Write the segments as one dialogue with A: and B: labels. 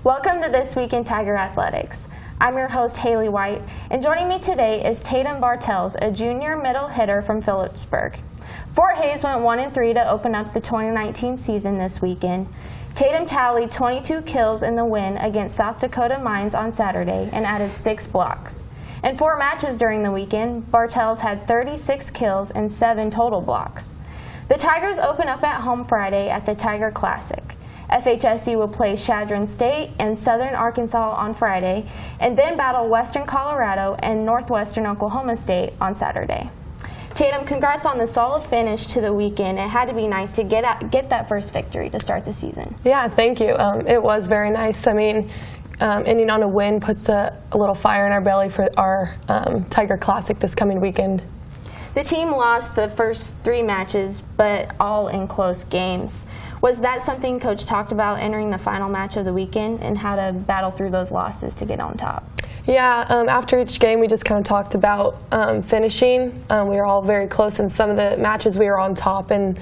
A: Welcome to This Week in Tiger Athletics. I'm your host, Haley White, and joining me today is Tatum Bartels, a junior middle hitter from Phillipsburg. Fort Hays went 1-3 to open up the 2019 season this weekend. Tatum tallied 22 kills in the win against South Dakota Mines on Saturday and added 6 blocks. In 4 matches during the weekend, Bartels had 36 kills and 7 total blocks. The Tigers open up at home Friday at the Tiger Classic. FHSU will play Chadron State and Southern Arkansas on Friday, and then battle Western Colorado and Northwestern Oklahoma State on Saturday. Tatum, congrats on the solid finish to the weekend. It had to be nice to get that first victory to start the season.
B: Yeah, thank you. It was very nice. I mean, ending on a win puts a little fire in our belly for our Tiger Classic this coming weekend.
A: The team lost the first 3 matches, but all in close games. Was that something Coach talked about entering the final match of the weekend and how to battle through those losses to get on top?
B: Yeah, after each game we just kind of talked about finishing. We were all very close in some of the matches we were on top, and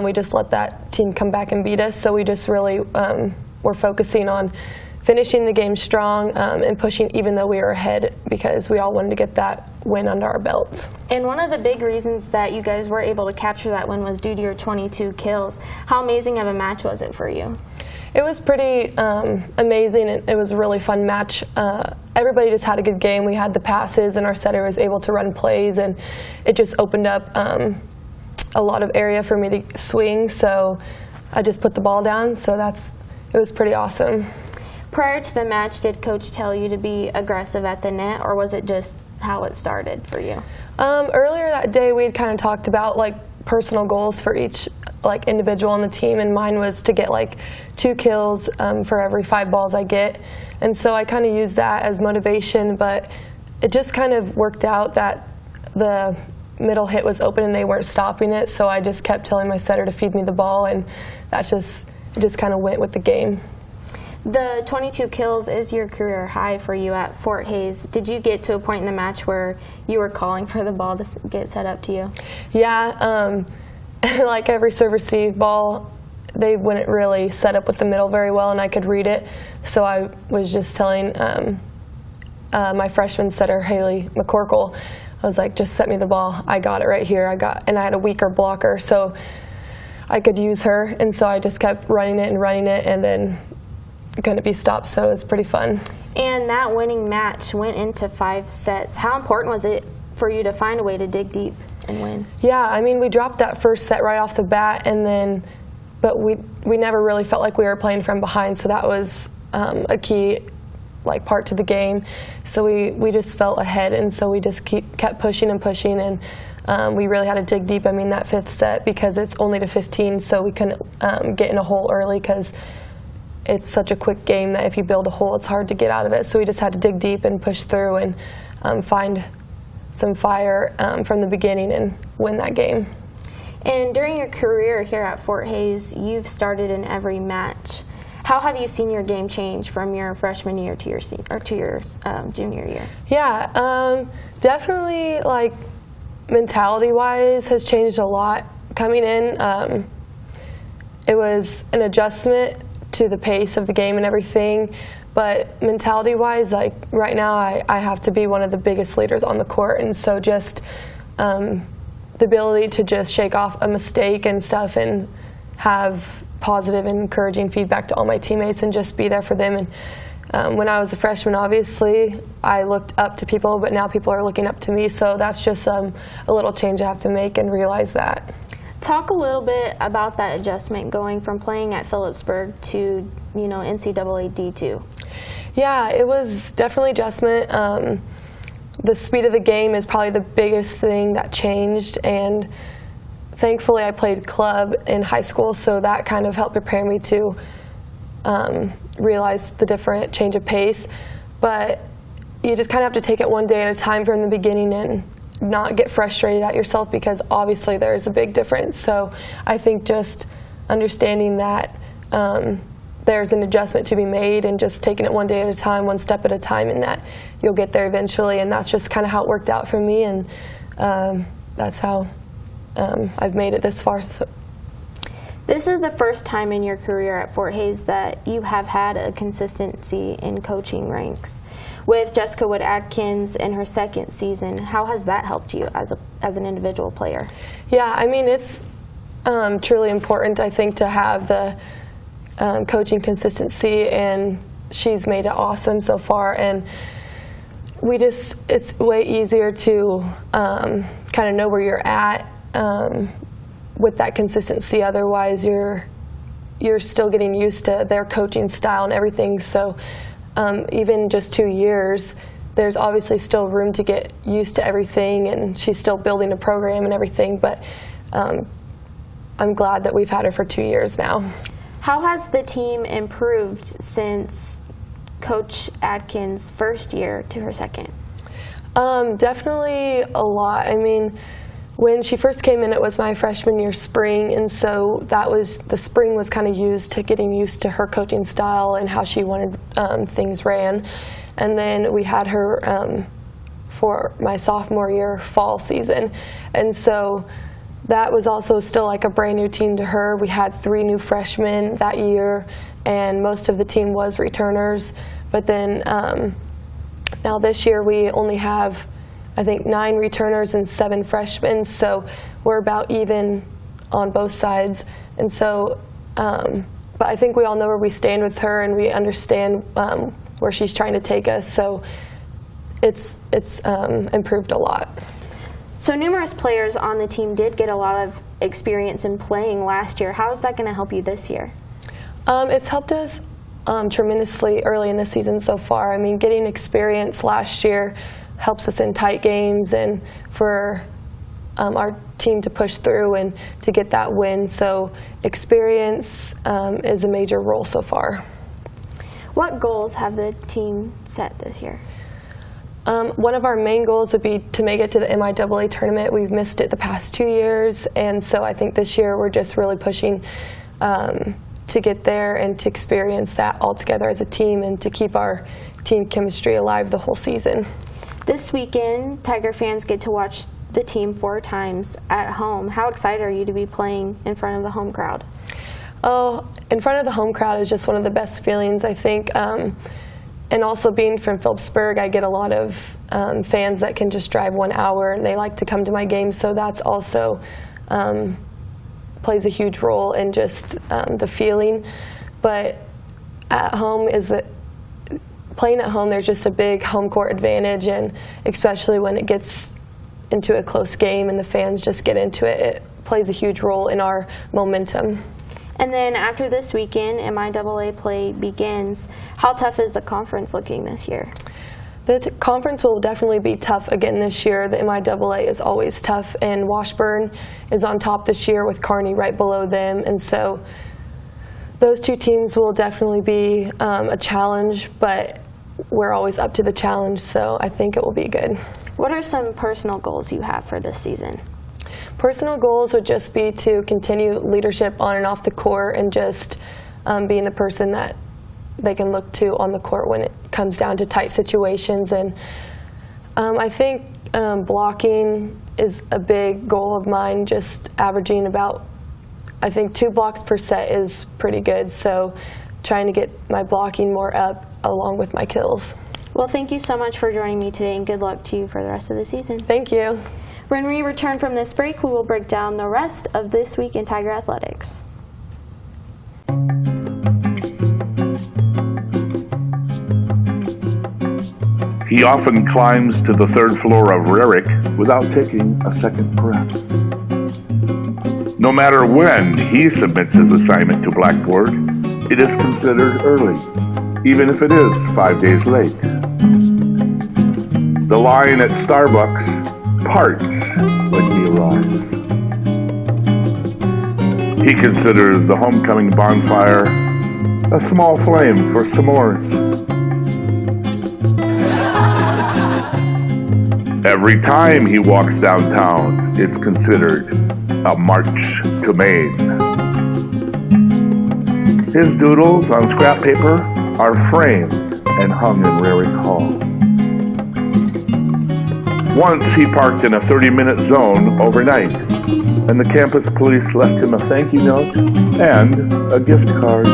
B: we just let that team come back and beat us. So we just really were focusing on finishing the game strong and pushing even though we were ahead, because we all wanted to get that win under our belts.
A: And one of the big reasons that you guys were able to capture that win was due to your 22 kills. How amazing of a match was it for you?
B: It was pretty amazing. It was a really fun match. Everybody just had a good game. We had the passes, and our setter was able to run plays, and it just opened up a lot of area for me to swing. So I just put the ball down. So it was pretty awesome.
A: Prior to the match, did Coach tell you to be aggressive at the net, or was it just how it started for you?
B: Earlier that day, we had kind of talked about personal goals for each individual on the team, and mine was to get 2 kills for every 5 balls I get. And so I kind of used that as motivation, but it just kind of worked out that the middle hit was open and they weren't stopping it, so I just kept telling my setter to feed me the ball, and it just kind of went with the game.
A: The 22 kills is your career high for you at Fort Hays. Did you get to a point in the match where you were calling for the ball to get set up to you?
B: Yeah, like every serve-receive ball, they wouldn't really set up with the middle very well, and I could read it. So I was just telling my freshman setter, Haley McCorkle, I was like, just set me the ball. I got it right here. And I had a weaker blocker, so I could use her. And so I just kept running it, and then going to be stopped, so it was pretty fun.
A: And that winning match went into 5 sets. How important was it for you to find a way to dig deep and win?
B: Yeah, I mean, we dropped that first set right off the bat, but we never really felt like we were playing from behind, so that was a key part to the game. So we just felt ahead, and so we just kept pushing and pushing, and we really had to dig deep. I mean, that 5th set, because it's only to 15, so we couldn't get in a hole early, because it's such a quick game that if you build a hole, it's hard to get out of it. So we just had to dig deep and push through and find some fire from the beginning and win that game.
A: And during your career here at Fort Hays, you've started in every match. How have you seen your game change from your freshman year to your junior year?
B: Yeah, definitely mentality-wise has changed a lot. Coming in, it was an adjustment to the pace of the game and everything, but mentality-wise, right now I have to be one of the biggest leaders on the court, and so just the ability to just shake off a mistake and stuff and have positive and encouraging feedback to all my teammates and just be there for them. And when I was a freshman, obviously I looked up to people, but now people are looking up to me, so that's just a little change I have to make and realize that.
A: Talk a little bit about that adjustment going from playing at Phillipsburg to, NCAA D2.
B: Yeah, it was definitely adjustment. The speed of the game is probably the biggest thing that changed, and thankfully I played club in high school, so that kind of helped prepare me to realize the different change of pace. But you just kind of have to take it one day at a time from the beginning and not get frustrated at yourself, because obviously there's a big difference. So I think just understanding that there's an adjustment to be made and just taking it one day at a time, one step at a time, and that you'll get there eventually. And that's just kind of how it worked out for me, and that's how I've made it this far. So.
A: This is the first time in your career at Fort Hays that you have had a consistency in coaching ranks. With Jessica Wood-Atkins in her second season, how has that helped you as an individual player?
B: Yeah, I mean, it's truly important, I think, to have the coaching consistency, and she's made it awesome so far. And it's way easier to kind of know where you're at with that consistency. Otherwise, you're still getting used to their coaching style and everything. So even just 2 years, there's obviously still room to get used to everything, and she's still building a program and everything. But I'm glad that we've had her for 2 years now.
A: How has the team improved since Coach Atkins' first year to her second?
B: Definitely a lot. I mean, when she first came in, it was my freshman year spring, and so the spring was kind of used to getting used to her coaching style and how she wanted things ran. And then we had her for my sophomore year fall season, and so that was also still like a brand new team to her. We had 3 new freshmen that year, and most of the team was returners. But then now this year we only have, I think, 9 returners and 7 freshmen, so we're about even on both sides. And so, but I think we all know where we stand with her, and we understand where she's trying to take us. So it's improved a lot.
A: So numerous players on the team did get a lot of experience in playing last year. How is that going to help you this year?
B: It's helped us tremendously early in the season so far. I mean, getting experience last year helps us in tight games and for our team to push through and to get that win. So experience is a major role so far.
A: What goals have the team set this year?
B: One of our main goals would be to make it to the MIAA tournament. We've missed it the past 2 years, and so I think this year we're just really pushing to get there and to experience that all together as a team and to keep our team chemistry alive the whole season.
A: This weekend, Tiger fans get to watch the team 4 times at home. How excited are you to be playing in front of the home crowd?
B: Oh, in front of the home crowd is just one of the best feelings, I think. And also being from Phillipsburg, I get a lot of fans that can just drive 1 hour, and they like to come to my games, so that's also plays a huge role in just the feeling. But at home playing at home, there's just a big home court advantage, and especially when it gets into a close game and the fans just get into it, it plays a huge role in our momentum.
A: And then after this weekend, MIAA play begins. How tough is the conference looking this year?
B: The conference will definitely be tough again this year. The MIAA is always tough, and Washburn is on top this year with Kearney right below them. And so those 2 teams will definitely be a challenge, but we're always up to the challenge, so I think it will be good.
A: What are some personal goals you have for this season?
B: Personal goals would just be to continue leadership on and off the court and just being the person that they can look to on the court when it comes down to tight situations. And I think blocking is a big goal of mine, just averaging about, I think, 2 blocks per set is pretty good. So trying to get my blocking more up along with my kills.
A: Well, thank you so much for joining me today, and good luck to you for the rest of the season.
B: Thank you.
A: When we return from this break, we will break down the rest of This Week in Tiger Athletics.
C: He often climbs to the 3rd floor of Rarick without taking a second breath. No matter when he submits his assignment to Blackboard, it is considered early, even if it is 5 days late. The line at Starbucks parts when he arrives. He considers the homecoming bonfire a small flame for s'mores. Every time he walks downtown, it's considered a march to Maine. His doodles on scrap paper are framed and hung in Rarick Hall. Once he parked in a 30-minute zone overnight, and the campus police left him a thank you note and a gift card.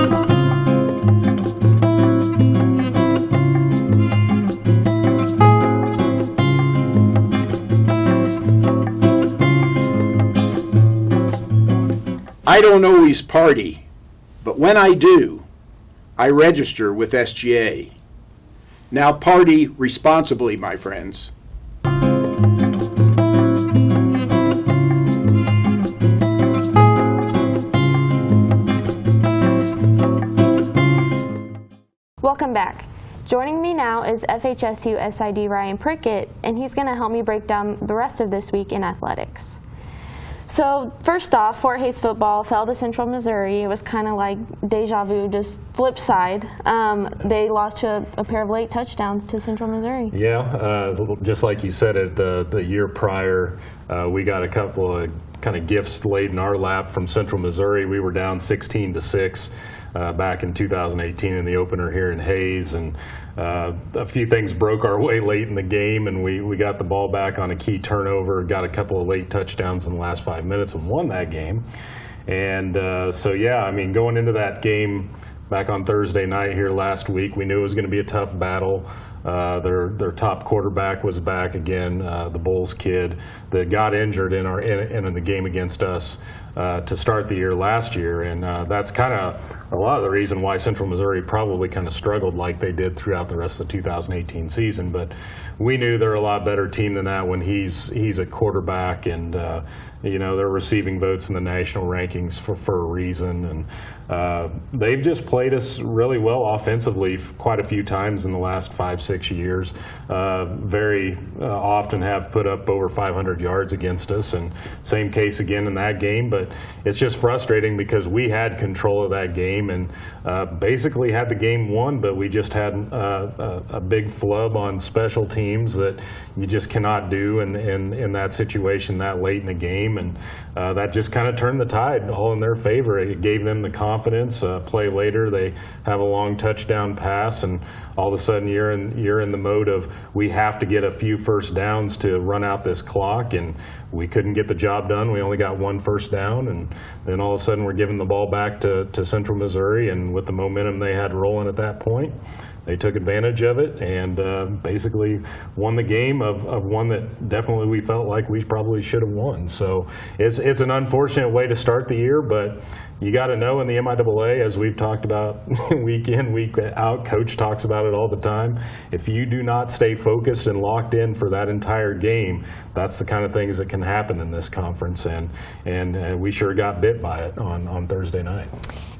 D: I don't always party, but when I do, I register with SGA. Now party responsibly, my friends.
A: Welcome back. Joining me now is FHSU SID Ryan Prickett, and he's going to help me break down the rest of this week in athletics. So first off, Fort Hays football fell to Central Missouri. It was kind of like deja vu, just flip side. They lost to a pair of late touchdowns to Central Missouri.
E: Yeah, just like you said it, the year prior, we got a couple of kind of gifts laid in our lap from Central Missouri. We were down 16-6 back in 2018 in the opener here in Hays, and a few things broke our way late in the game, and we got the ball back on a key turnover, got a couple of late touchdowns in the last 5 minutes, and won that game. And so yeah, I mean, going into that game back on Thursday night here last week, we knew it was going to be a tough battle. Their top quarterback was back again, the Bulls kid that got injured in the game against us to start the year last year, and that's kind of a lot of the reason why Central Missouri probably kind of struggled like they did throughout the rest of the 2018 season. But we knew they're a lot better team than that when he's a quarterback, and you know, they're receiving votes in the national rankings for a reason, and they've just played us really well offensively quite a few times in the last 5-6 years. Very often have put up over 500 yards against us, and same case again in that game. But it's just frustrating because we had control of that game and basically had the game won, but we just had a big flub on special teams that you just cannot do in that situation that late in the game, and that just kind of turned the tide all in their favor. It gave them the confidence. Play later, they have a long touchdown pass, and all of a sudden you're in the mode of we have to get a few first downs to run out this clock, and we couldn't get the job done. We only got one first down, and then all of a sudden we're giving the ball back to Central Missouri, and with the momentum they had rolling at that point, they took advantage of it and basically won the game of one that definitely we felt like we probably should have won. So it's an unfortunate way to start the year, but you got to know in the MIAA, as we've talked about week in, week out, Coach talks about it all the time, if you do not stay focused and locked in for that entire game, that's the kind of things that can happen in this conference, and we sure got bit by it on Thursday night.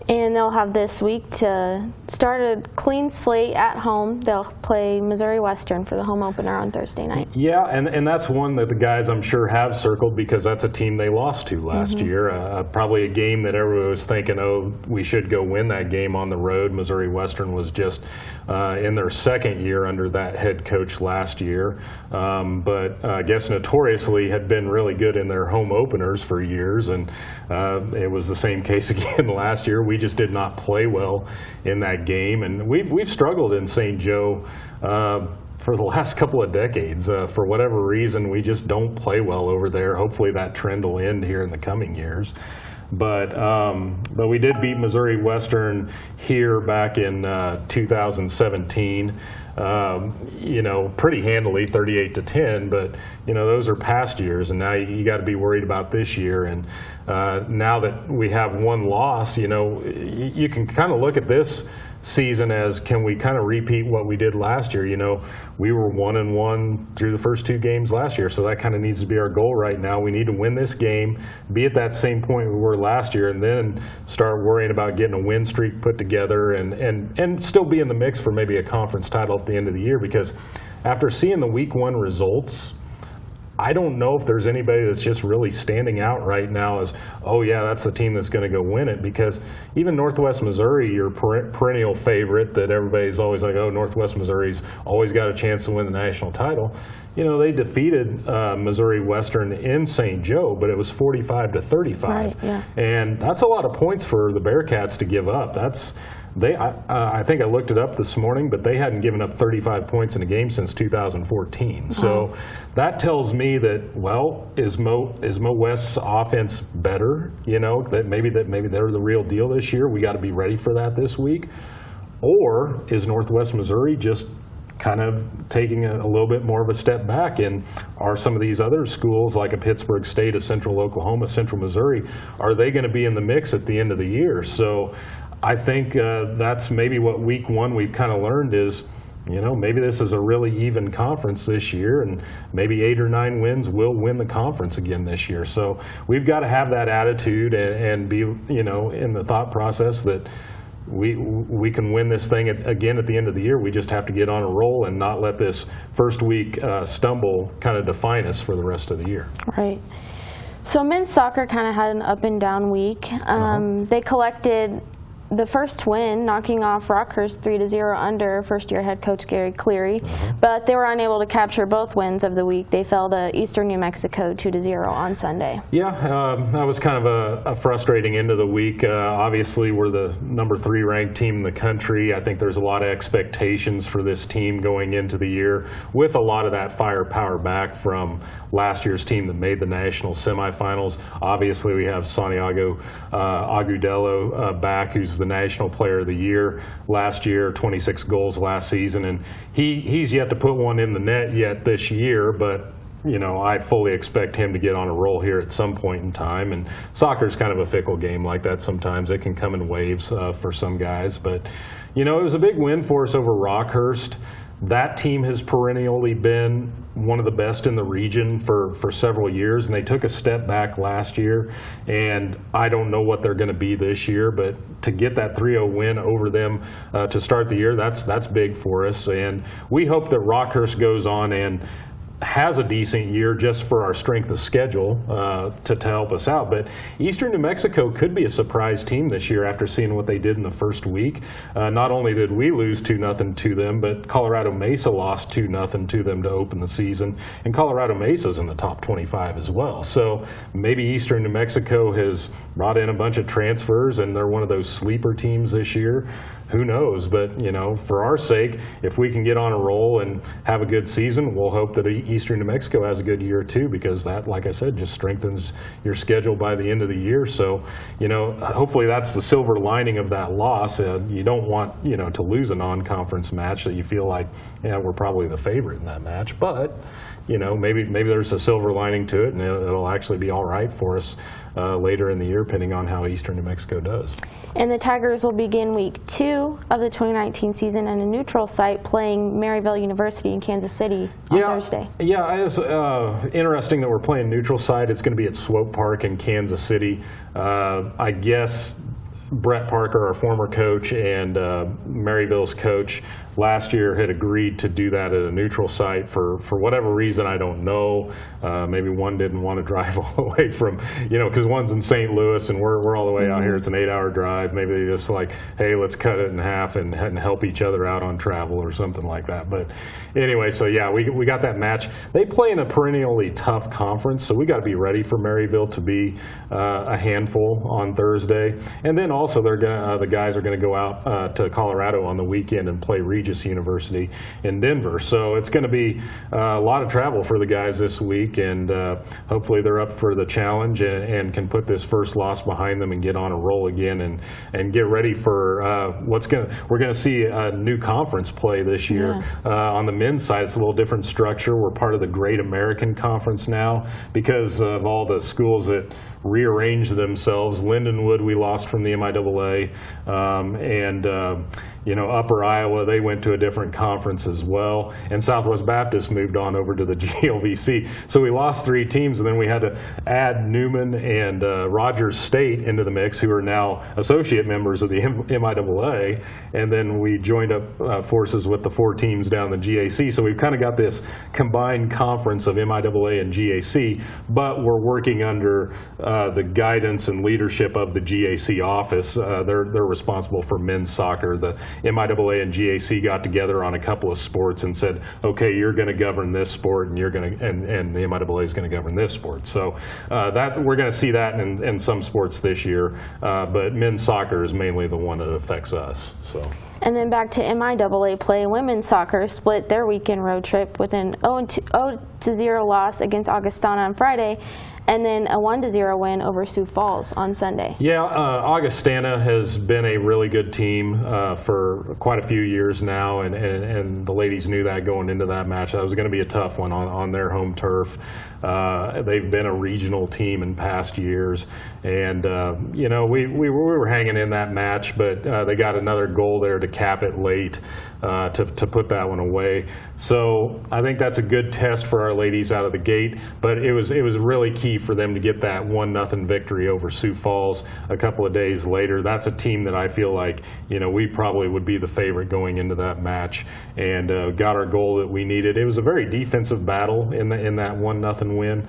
A: And they'll have this week to start a clean slate at home. They'll play Missouri Western for the home opener on Thursday night. Yeah,
E: and that's one that the guys I'm sure have circled because that's a team they lost to last year. Probably a game that everyone was thinking, oh, we should go win that game on the road. Missouri Western was just in their second year under that head coach last year, but I guess notoriously had been really good in their home openers for years, and it was the same case again last year. We just did not play well in that game, and we've struggled in St. Joe for the last couple of decades. For whatever reason, we just don't play well over there. Hopefully that trend will end here in the coming years. But we did beat Missouri Western here back in 2017, you know, pretty handily, 38-10. But you know, those are past years, and now you got to be worried about this year. And now that we have one loss, you know, you can kind of look at this season as, can we kind of repeat what we did last year? You know, we were 1-1 through the first two games last year, so that kind of needs to be our goal right now. We need to win this game, be at that same point we were last year, and then start worrying about getting a win streak put together and still be in the mix for maybe a conference title at the end of the year. Because after seeing the week one results, I don't know if there's anybody that's just really standing out right now as, oh yeah, that's the team that's going to go win it. Because even Northwest Missouri, your perennial favorite that everybody's always like, oh, Northwest Missouri's always got a chance to win the national title. You know, they defeated Missouri Western in St. Joe, but it was 45-35.
A: Right, yeah.
E: And that's a lot of points for the Bearcats to give up. I think I looked it up this morning, but they hadn't given up 35 points in a game since 2014. So that tells me that, well, is Mo West's offense better? You know, that maybe they're the real deal this year. We got to be ready for that this week. Or is Northwest Missouri just kind of taking a little bit more of a step back, and are some of these other schools like a Pittsburgh State, a Central Oklahoma, Central Missouri, are they going to be in the mix at the end of the year? So I think that's maybe what week one we've kind of learned is, you know, maybe this is a really even conference this year, and maybe 8 or 9 wins will win the conference again this year. So we've got to have that attitude and be, you know, in the thought process that we can win this thing again at the end of the year. We just have to get on a roll and not let this first week stumble kind of define us for the rest of the year.
A: Right. So men's soccer kind of had an up and down week. They collected the first win, knocking off Rockhurst 3-0 under first-year head coach Gary Cleary, but they were unable to capture both wins of the week. They fell to Eastern New Mexico 2-0 on Sunday.
E: Yeah, that was kind of a frustrating end of the week. Obviously, we're the number 3 ranked team in the country. I think there's a lot of expectations for this team going into the year, with a lot of that firepower back from last year's team that made the national semifinals. Obviously, we have Santiago Agudelo back, who's the National Player of the Year last year, 26 goals last season, and he's yet to put one in the net yet this year, but you know, I fully expect him to get on a roll here at some point in time. And soccer's kind of a fickle game like that sometimes. It can come in waves for some guys, but you know, it was a big win for us over Rockhurst. That team has perennially been one of the best in the region for several years, and they took a step back last year, and I don't know what they're going to be this year, but to get that 3-0 win over them to start the year, that's big for us. And we hope that Rockhurst goes on and has a decent year just for our strength of schedule to help us out. But Eastern New Mexico could be a surprise team this year after seeing what they did in the first week. Not only did we lose 2-0 to them, but Colorado Mesa lost 2-0 to them to open the season. And Colorado Mesa's in the top 25 as well. So maybe Eastern New Mexico has brought in a bunch of transfers and they're one of those sleeper teams this year. Who knows? But, you know, for our sake, if we can get on a roll and have a good season, we'll hope that Eastern New Mexico has a good year too, because that, like I said, just strengthens your schedule by the end of the year. So, you know, hopefully that's the silver lining of that loss. You don't want, you know, to lose a non-conference match that you feel like, yeah, we're probably the favorite in that match. But, you know, maybe there's a silver lining to it, and it'll actually be all right for us later in the year, depending on how Eastern New Mexico does.
A: And the Tigers will begin week 2 of the 2019 season in a neutral site, playing Maryville University in Kansas City on Thursday. Yeah,
E: it's interesting that we're playing neutral site. It's going to be at Swope Park in Kansas City. I guess Brett Parker, our former coach, and Maryville's coach last year had agreed to do that at a neutral site for whatever reason. I don't know. Maybe one didn't want to drive all the way from, you know, because one's in St. Louis and we're all the way out here. It's an 8-hour drive. Maybe they just like, hey, let's cut it in half and help each other out on travel or something like that. But anyway, so yeah, we got that match. They play in a perennially tough conference, so we got to be ready for Maryville to be a handful on Thursday. And then also the guys are going to go out to Colorado on the weekend and play Regis University in Denver. So it's going to be a lot of travel for the guys this week, and hopefully they're up for the challenge and can put this first loss behind them and get on a roll again and get ready for we're going to see a new conference play this year. On the men's side, it's a little different structure. We're part of the Great American Conference now because of all the schools that rearranged themselves. Lindenwood we lost from the MIAA, and you know, Upper Iowa, they went to a different conference as well, and Southwest Baptist moved on over to the GLVC. So we lost 3 teams, and then we had to add Newman and Rogers State into the mix, who are now associate members of the MIAA, and then we joined up forces with the 4 teams down the GAC. So we've kind of got this combined conference of MIAA and GAC, but we're working under the guidance and leadership of the GAC office. They're responsible for men's soccer. MIAA and GAC got together on a couple of sports and said, okay, you're going to govern this sport, and and the MIAA is going to govern this sport. So that we're going to see that in some sports this year, but men's soccer is mainly the one that affects us. So.
A: And then back to MIAA play, women's soccer split their weekend road trip with an 0-0 loss against Augustana on Friday, and then a 1-0 win over Sioux Falls on Sunday.
E: Yeah, Augustana has been a really good team for quite a few years now, and the ladies knew that going into that match. That was going to be a tough one on their home turf. They've been a regional team in past years, and you know, we were hanging in that match, but they got another goal there to cap it late to put that one away. So I think that's a good test for our ladies out of the gate, but it was really key for them to get that 1-0 victory over Sioux Falls a couple of days later. That's a team that I feel like, you know, we probably would be the favorite going into that match, and got our goal that we needed. It was a very defensive battle in that 1-0 win.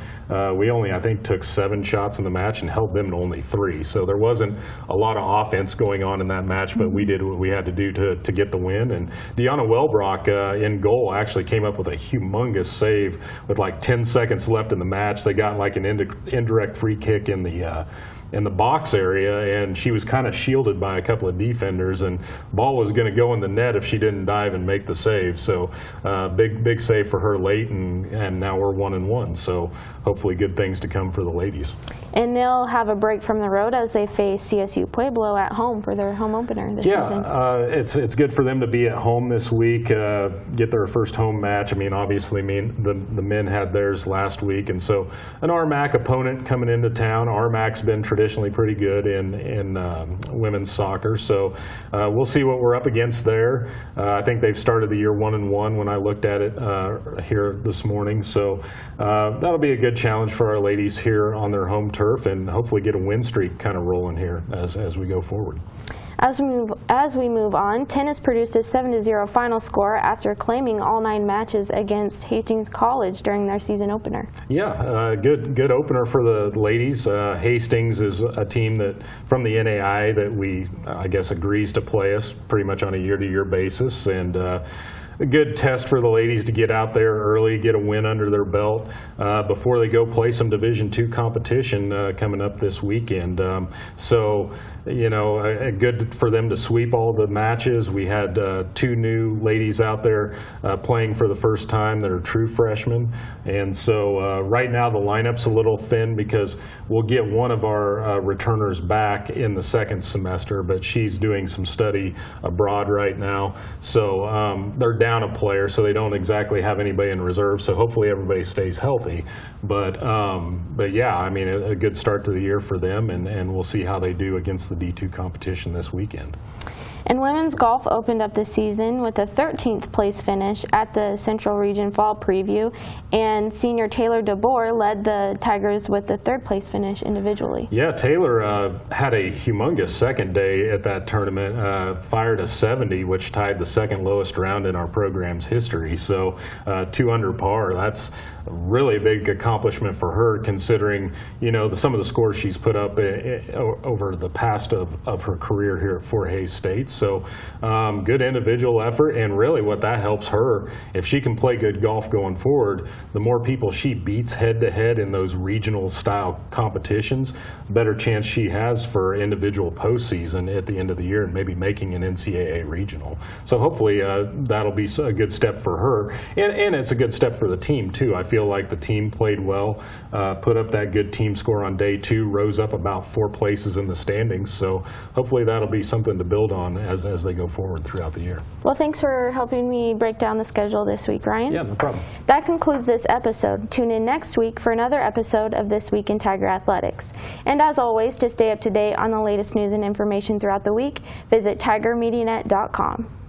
E: We only, I think, took 7 shots in the match and held them to only 3. So there wasn't a lot of offense going on in that match, but we did what we had to do to get the win. And Deanna Wellbrock in goal actually came up with a humongous save with like 10 seconds left in the match. They got like an indirect free kick in the box area, and she was kind of shielded by a couple of defenders, and ball was going to go in the net if she didn't dive and make the save. So big save for her late, and now we're 1-1. So hopefully good things to come for the ladies.
A: And they'll have a break from the road as they face CSU Pueblo at home for their home opener this season.
E: Yeah, it's good for them to be at home this week, get their first home match. I mean, obviously, the men had theirs last week, and so an RMAC opponent coming into town. RMAC's been traditionally pretty good in women's soccer, so we'll see what we're up against there. I think they've started the year 1-1 when I looked at it here this morning, so that'll be a good challenge for our ladies here on their home turf, and hopefully get a win streak kind of rolling here as we go forward.
A: As we move on, tennis produced a 7-0 final score after claiming all 9 matches against Hastings College during their season opener.
E: Yeah, good opener for the ladies. Hastings is a team that from the NAI that I guess agrees to play us pretty much on a year-to-year basis, and a good test for the ladies to get out there early, get a win under their belt before they go play some Division II competition coming up this weekend. So, you know, good for them to sweep all the matches. We had 2 new ladies out there playing for the first time that are true freshmen, and so right now the lineup's a little thin because we'll get one of our returners back in the second semester, but she's doing some study abroad right now, so they're down a player, so they don't exactly have anybody in reserve, so hopefully everybody stays healthy. But yeah, I mean, a good start to the year for them, and we'll see how they do against the D2 competition this weekend.
A: And women's golf opened up the season with a 13th place finish at the Central Region Fall Preview, and senior Taylor DeBoer led the Tigers with the 3rd place finish individually. Yeah,
E: Taylor had a humongous second day at that tournament, fired a 70, which tied the 2nd lowest round in our program's history. So 2 under par. That's really a big accomplishment for her, considering, you know, some of the scores she's put up over the past of her career here at Fort Hays State. So good individual effort, and really what that helps her, if she can play good golf going forward, the more people she beats head-to-head in those regional style competitions, the better chance she has for individual postseason at the end of the year and maybe making an NCAA regional. So hopefully that'll be a good step for her, and it's a good step for the team too. I feel like the team played well, put up that good team score on day 2, rose up about 4 places in the standings, so hopefully that'll be something to build on as they go forward throughout the year.
A: Well, thanks for helping me break down the schedule this week, Ryan.
E: Yeah, no problem.
A: That concludes this episode. Tune in next week for another episode of This Week in Tiger Athletics. And as always, to stay up to date on the latest news and information throughout the week, visit tigermedianet.com.